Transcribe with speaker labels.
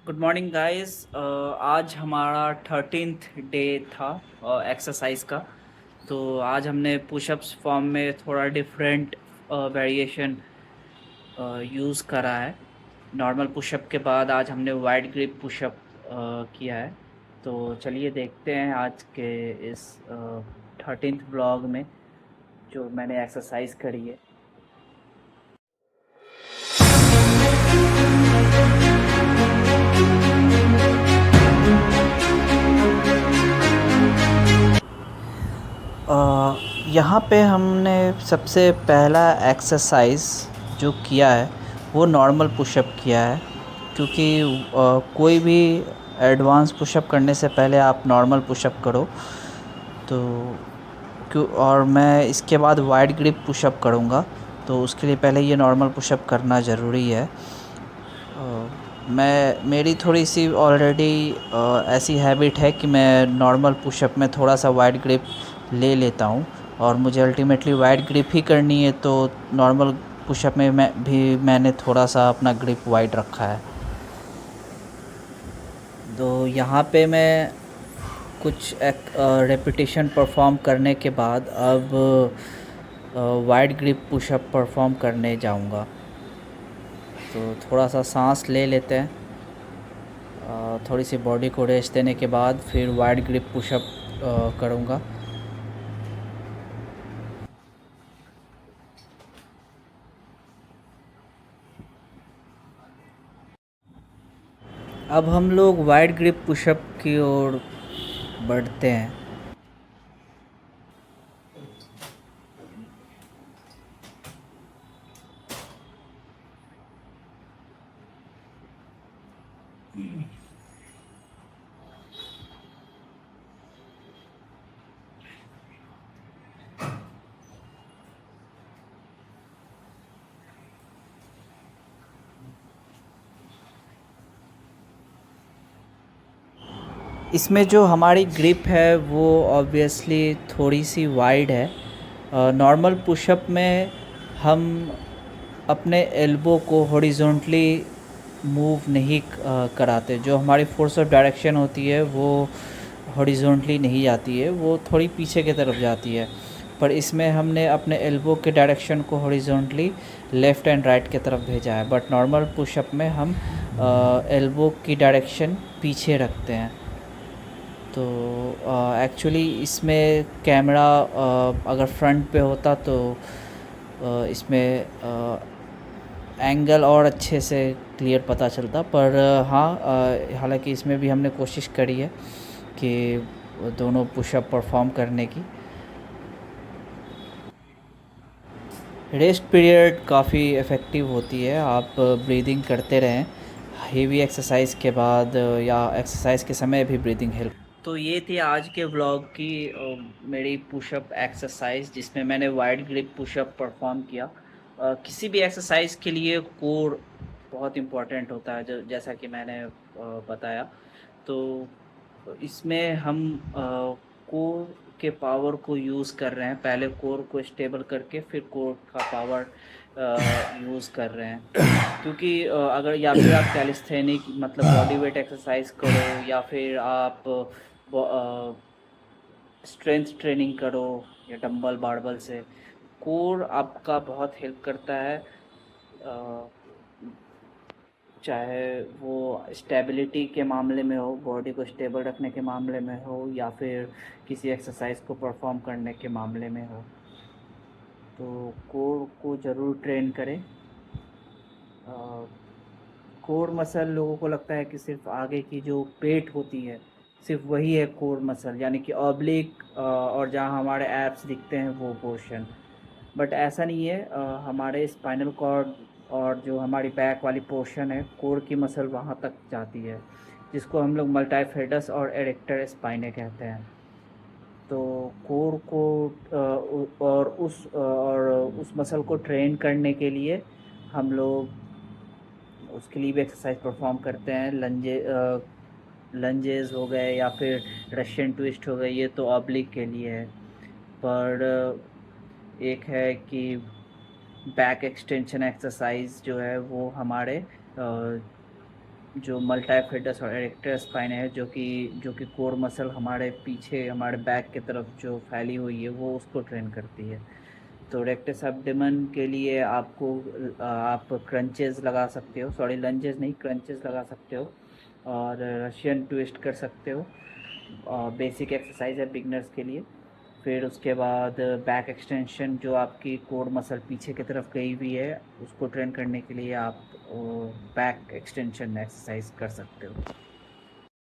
Speaker 1: Good morning guys. आज हमारा 13th day था एक्सरसाइज का। तो आज हमने पुशअप्स फॉर्म में थोड़ा डिफरेंट वेरिएशन यूज़ करा है। नॉर्मल पुशअप के बाद आज हमने वाइड ग्रिप पुशअप किया है। तो चलिए देखते हैं आज के इस 13th ब्लॉग में जो मैंने एक्सरसाइज करी है। यहाँ पे हमने सबसे पहला एक्सरसाइज जो किया है वो नॉर्मल पुशअप किया है, क्योंकि कोई भी एडवांस पुशअप करने से पहले आप नॉर्मल पुशअप करो। तो और मैं इसके बाद वाइड ग्रिप पुशअप करूँगा, तो उसके लिए पहले ये नॉर्मल पुशअप करना ज़रूरी है। मेरी थोड़ी सी ऑलरेडी ऐसी हैबिट है कि मैं नॉर्मल पुशअप में थोड़ा सा वाइड ग्रिप ले लेता हूँ, और मुझे अल्टीमेटली वाइड ग्रिप ही करनी है, तो नॉर्मल पुशअप में मैंने थोड़ा सा अपना ग्रिप वाइड रखा है। तो यहाँ पे मैं कुछ रेपिटेशन परफॉर्म करने के बाद अब वाइड ग्रिप पुशअप परफॉर्म करने जाऊँगा। तो थोड़ा सा सांस ले लेते हैं, थोड़ी सी बॉडी को रेस्ट देने के बाद फिर वाइड ग्रिप पुशअप करूँगा। अब हम लोग वाइड ग्रिप पुशअप की ओर बढ़ते हैं। इसमें जो हमारी ग्रिप है वो ऑब्वियसली थोड़ी सी वाइड है। नॉर्मल पुशअप में हम अपने एल्बो को हॉरिजॉन्टली मूव नहीं कराते। जो हमारी फोर्स ऑफ डायरेक्शन होती है वो हॉरिजॉन्टली नहीं जाती है, वो थोड़ी पीछे की तरफ जाती है। पर इसमें हमने अपने एल्बो के डायरेक्शन को हॉरिजॉन्टली लेफ़्ट एंड राइट की तरफ भेजा है। बट नॉर्मल पुशअप में हम एल्बो की डायरेक्शन पीछे रखते हैं। तो एक्चुअली इसमें कैमरा अगर फ्रंट पे होता तो इसमें एंगल और अच्छे से क्लियर पता चलता। पर हाँ, हालांकि इसमें भी हमने कोशिश करी है कि दोनों पुशअप परफॉर्म करने की। रेस्ट पीरियड काफ़ी इफ़ेक्टिव होती है। आप ब्रीदिंग करते रहें हेवी एक्सरसाइज के बाद या एक्सरसाइज के समय भी ब्रीदिंग हेल्प। तो ये थी आज के व्लॉग की मेरी पुशअप एक्सरसाइज, जिसमें मैंने वाइड ग्रिप पुशअप परफॉर्म किया। किसी भी एक्सरसाइज के लिए कोर बहुत इम्पोर्टेंट होता है, जो जैसा कि मैंने बताया। तो इसमें हम कोर के पावर को यूज़ कर रहे हैं। पहले कोर को स्टेबल करके फिर कोर का पावर यूज़ कर रहे हैं। क्योंकि अगर या फिर आप कैलिस्थेनिक मतलब बॉडी वेट एक्सरसाइज करो, या फिर आप स्ट्रेंथ ट्रेनिंग करो या डंबल बारबल से, कोर आपका बहुत हेल्प करता है। चाहे वो स्टेबिलिटी के मामले में हो, बॉडी को स्टेबल रखने के मामले में हो, या फिर किसी एक्सरसाइज को परफॉर्म करने के मामले में हो। तो कोर को ज़रूर ट्रेन करें। कोर मसल लोगों को लगता है कि सिर्फ आगे की जो पेट होती है सिर्फ वही है कोर मसल, यानी कि ऑब्लिक और जहाँ हमारे एब्स दिखते हैं वो पोर्शन। बट ऐसा नहीं है। हमारे स्पाइनल कॉर्ड और जो हमारी बैक वाली पोर्शन है, कोर की मसल वहाँ तक जाती है, जिसको हम लोग मल्टीफेडस और एरेक्टर स्पाइने कहते हैं। तो कोर को और उस मसल को ट्रेन करने के लिए हम लोग उसके लिए भी एक्सरसाइज परफॉर्म करते हैं। लंजेस हो गए या फिर रशियन ट्विस्ट हो गए, ये तो ऑब्लिक के लिए है। पर एक है कि बैक एक्सटेंशन एक्सरसाइज जो है वो हमारे जो मल्टीफिडस और एरेक्टर स्पाइन है, जो कि कोर मसल हमारे पीछे हमारे बैक की तरफ जो फैली हुई है वो उसको ट्रेन करती है। तो रेक्टस एब्डोमेन के लिए आपको आप क्रंचेस लगा सकते हो, सॉरी लंजेस नहीं, क्रंचेस लगा सकते हो और रशियन ट्विस्ट कर सकते हो। बेसिक एक्सरसाइज है बिगनर्स के लिए। फिर उसके बाद बैक एक्सटेंशन, जो आपकी कोर मसल पीछे की तरफ गई हुई है उसको ट्रेन करने के लिए आप बैक एक्सटेंशन एक्सरसाइज कर सकते हो।